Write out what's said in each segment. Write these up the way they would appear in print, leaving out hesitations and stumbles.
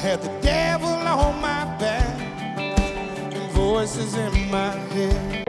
had the devil on my back and voices in my head.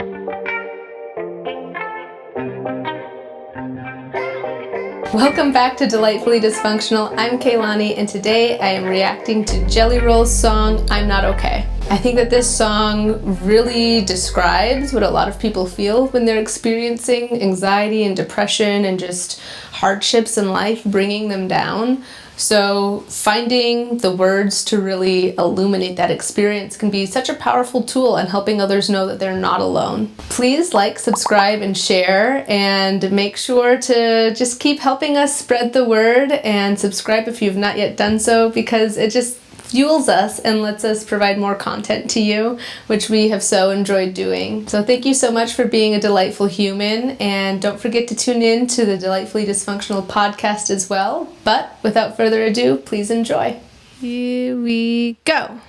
Welcome back to Delightfully Dysfunctional. I'm Keilani, and today I am reacting to Jelly Roll's song, I'm Not Okay. I think that this song really describes what a lot of people feel when they're experiencing anxiety and depression and just hardships in life bringing them down. So finding the words to really illuminate that experience can be such a powerful tool in helping others know that they're not alone. Please like, subscribe, and share, and make sure to just keep helping us spread the word, and subscribe if you've not yet done so, because it just fuels us and lets us provide more content to you, which we have so enjoyed doing. So thank you so much for being a delightful human, and don't forget to tune in to the Delightfully Dysfunctional podcast as well. But without further ado, please enjoy. Here we go.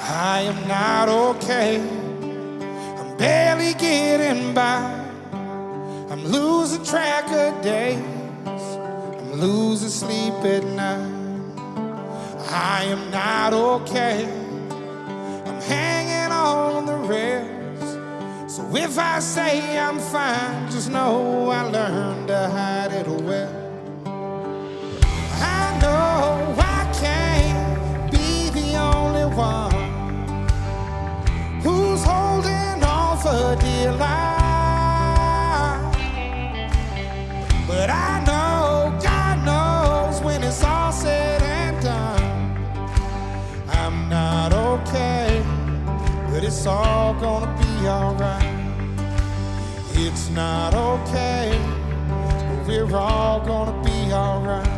I am not okay. I'm barely getting by. I'm losing track of days. I'm losing sleep at night. I am not okay. I'm hanging on the rails. So if I say I'm fine, just know I learned to hide it well. I know I can't be the only one who's holding on for dear life. But I know God knows when it's all said and done, I'm not okay, but it's all gonna be alright. It's not okay, but we're all gonna be alright.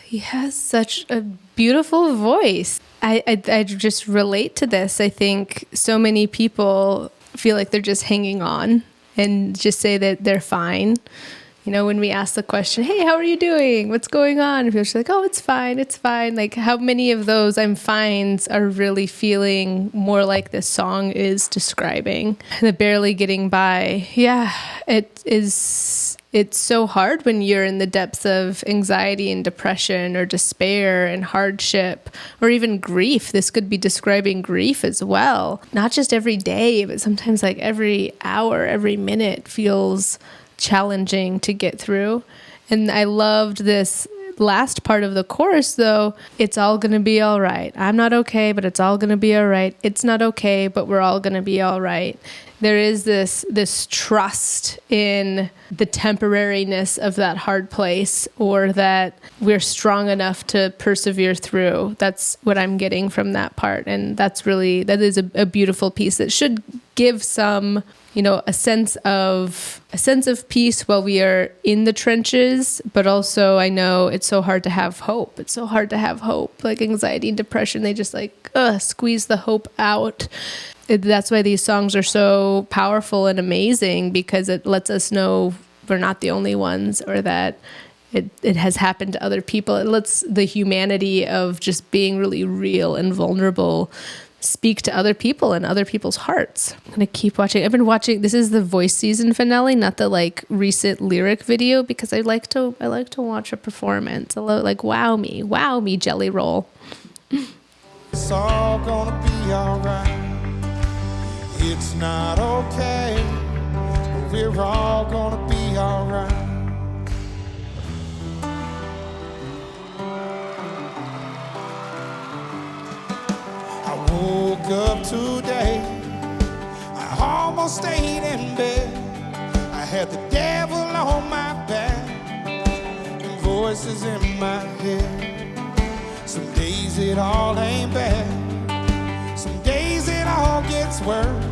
He has such a beautiful voice. I just relate to this. I think so many people feel like they're just hanging on and just say that they're fine. You know, when we ask the question, hey, how are you doing? What's going on? And people are just like, oh, it's fine, it's fine. Like, how many of those I'm fines are really feeling more like this song is describing? The barely getting by. Yeah, it's so hard when you're in the depths of anxiety and depression or despair and hardship or even grief. This could be describing grief as well. Not just every day, but sometimes like every hour, every minute feels challenging to get through. And I loved this last part of the chorus, though. It's all gonna be all right. I'm not okay, but it's all gonna be all right. It's not okay, but we're all gonna be all right. There is this trust in the temporariness of that hard place, or that we're strong enough to persevere through. That's what I'm getting from that part. And that is a beautiful piece that should give some, a sense of peace while we are in the trenches. But also, I know it's so hard to have hope. It's so hard to have hope. Like anxiety and depression, they just squeeze the hope out. That's why these songs are so powerful and amazing, because it lets us know we're not the only ones, or that it has happened to other people. It lets the humanity of just being really real and vulnerable speak to other people and other people's hearts. I'm going to keep watching. I've been watching, this is the Voice season finale, not the recent lyric video, because I like to watch a performance. Wow me, Jelly Roll. It's all gonna be alright. It's not okay, but we're all gonna be alright. I woke up today, I almost stayed in bed. I had the devil on my back and voices in my head. Some days it all ain't bad, some days it all gets worse.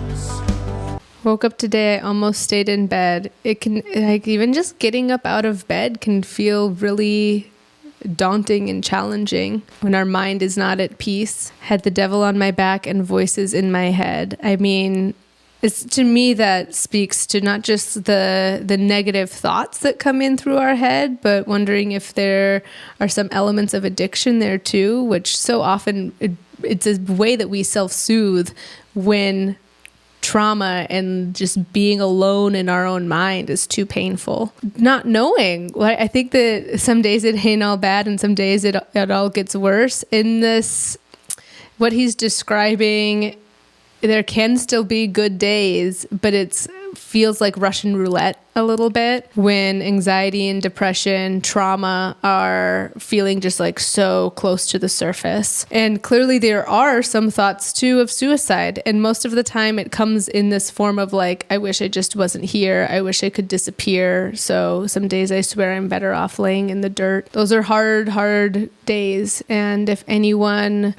Woke up today, I almost stayed in bed. It can, even just getting up out of bed can feel really daunting and challenging when our mind is not at peace. Had the devil on my back and voices in my head. I mean, it's, to me, that speaks to not just the negative thoughts that come in through our head, but wondering if there are some elements of addiction there too, which so often it's a way that we self-soothe when trauma and just being alone in our own mind is too painful. Not knowing, I think that some days it ain't all bad and some days it all gets worse. In this, what he's describing, there can still be good days, but it feels like Russian roulette a little bit when anxiety and depression, trauma are feeling just like so close to the surface. And clearly there are some thoughts too of suicide. And most of the time it comes in this form of like, I wish I just wasn't here. I wish I could disappear. So some days I swear I'm better off laying in the dirt. Those are hard days. And if anyone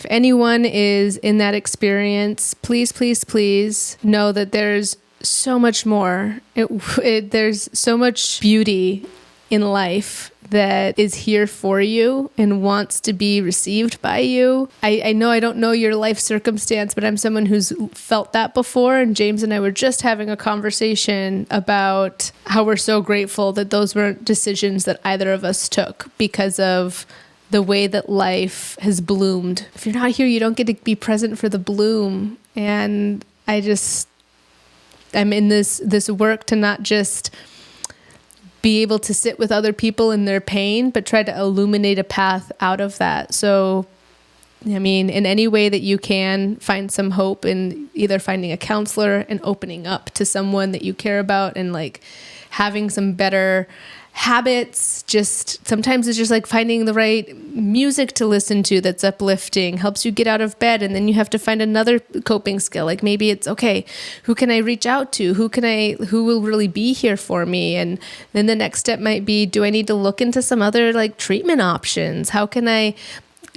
is in that experience, please know that there's so much more. There's so much beauty in life that is here for you and wants to be received by you. I know I don't know your life circumstance, but I'm someone who's felt that before. And James and I were just having a conversation about how we're so grateful that those weren't decisions that either of us took because of the way that life has bloomed. If you're not here, you don't get to be present for the bloom. And I'm in this work to not just be able to sit with other people in their pain, but try to illuminate a path out of that. So, I mean, in any way that you can, find some hope in either finding a counselor and opening up to someone that you care about and like having some better habits. Just sometimes it's just like finding the right music to listen to that's uplifting, helps you get out of bed, and then you have to find another coping skill. Like maybe it's okay, who can I reach out to? Who will really be here for me? And then the next step might be, do I need to look into some other like treatment options? How can I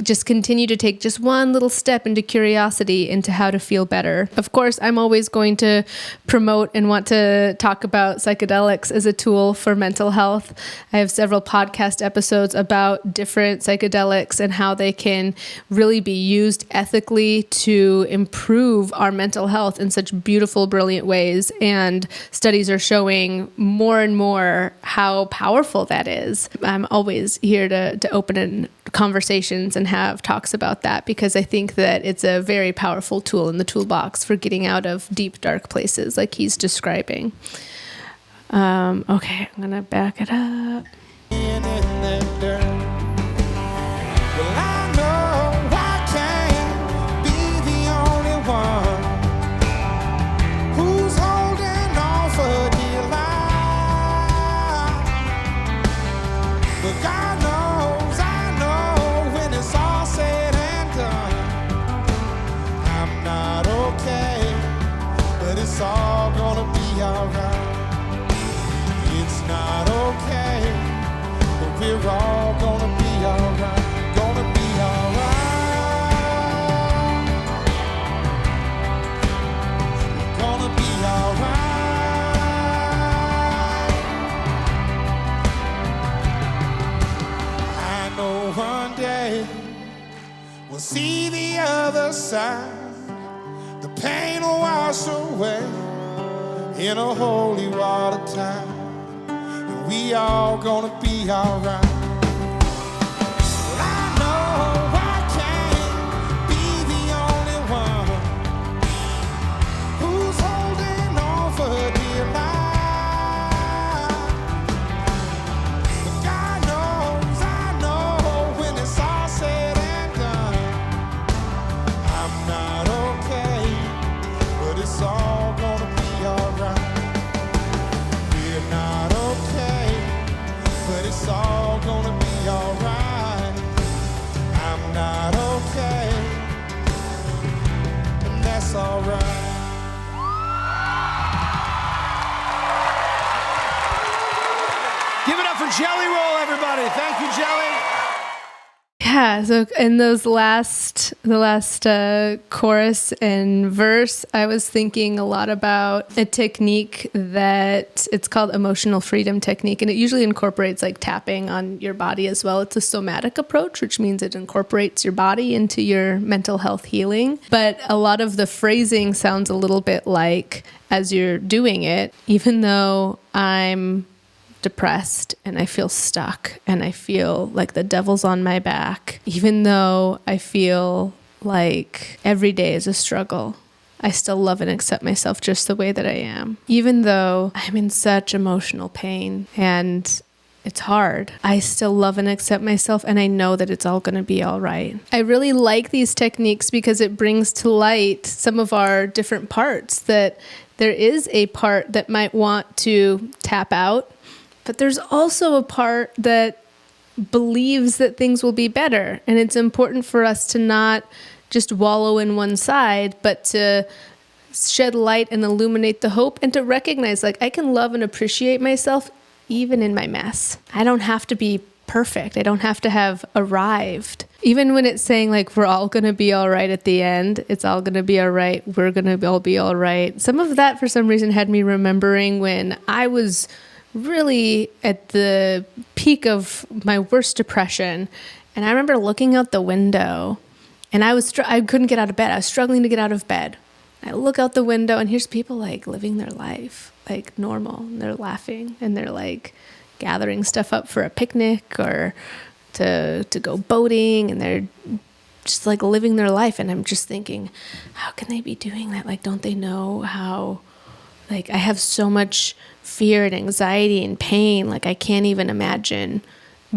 just continue to take just one little step into curiosity into how to feel better? Of course, I'm always going to promote and want to talk about psychedelics as a tool for mental health. I have several podcast episodes about different psychedelics and how they can really be used ethically to improve our mental health in such beautiful, brilliant ways. And studies are showing more and more how powerful that is. I'm always here to open conversations and have talks about that because I think that it's a very powerful tool in the toolbox for getting out of deep, dark places like he's describing. Okay, I'm gonna back it up. It's all gonna be alright. It's not okay, but we're all gonna be alright. Gonna be alright. We're gonna be alright. I know one day we'll see the other side. The pain will wash away in a holy water time, and we all gonna be alright. I know I can't be the only one who's holding on for dear life. But God knows, I know when it's all said and done, I'm not okay. It's all gonna be alright. We're not okay, but it's all gonna be alright. I'm not okay, and that's alright. Give it up for Jelly Roll, everybody. Thank you, Jelly. Yeah, so in the last chorus and verse, I was thinking a lot about a technique that it's called emotional freedom technique, and it usually incorporates like tapping on your body as well. It's a somatic approach, which means it incorporates your body into your mental health healing. But a lot of the phrasing sounds a little bit like, as you're doing it, even though I'm depressed and I feel stuck and I feel like the devil's on my back, even though I feel like every day is a struggle. I still love and accept myself just the way that I am. Even though I'm in such emotional pain and it's hard, I still love and accept myself, and I know that it's all going to be all right. I really like these techniques because it brings to light some of our different parts, that there is a part that might want to tap out, but there's also a part that believes that things will be better. And it's important for us to not just wallow in one side, but to shed light and illuminate the hope, and to recognize, like, I can love and appreciate myself even in my mess. I don't have to be perfect. I don't have to have arrived. Even when it's saying, like, we're all going to be all right at the end, it's all going to be all right, we're going to all be all right. Some of that, for some reason, had me remembering when I was really at the peak of my worst depression. And I remember looking out the window, and I couldn't get out of bed. I was struggling to get out of bed. I look out the window, and here's people, like, living their life like normal. And they're laughing, and they're like gathering stuff up for a picnic or to go boating, and they're just like living their life. And I'm just thinking, how can they be doing that? Like, don't they know how, like, I have so much fear and anxiety and pain. Like, I can't even imagine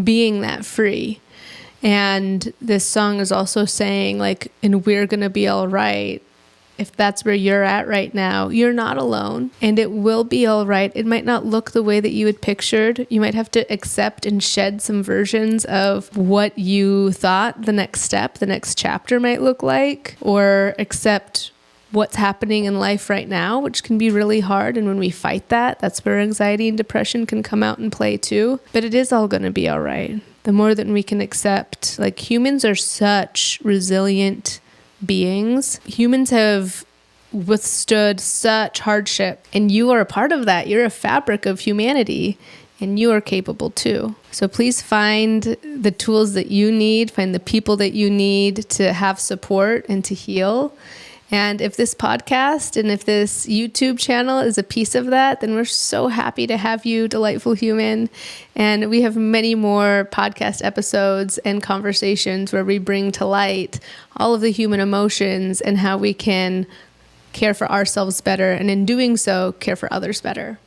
being that free. And this song is also saying, like, and we're going to be all right. If that's where you're at right now, you're not alone, and it will be all right. It might not look the way that you had pictured. You might have to accept and shed some versions of what you thought the next step, the next chapter might look like, or accept what's happening in life right now, which can be really hard. And when we fight that, that's where anxiety and depression can come out and play too. But it is all going to be all right. The more that we can accept, like, humans are such resilient beings. Humans have withstood such hardship, and you are a part of that. You're a fabric of humanity, and you are capable too. So please find the tools that you need, find the people that you need to have support and to heal. And if this podcast and if this YouTube channel is a piece of that, then we're so happy to have you, delightful human. And we have many more podcast episodes and conversations where we bring to light all of the human emotions and how we can care for ourselves better, and in doing so, care for others better.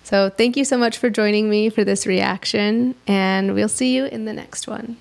So thank you so much for joining me for this reaction, and we'll see you in the next one.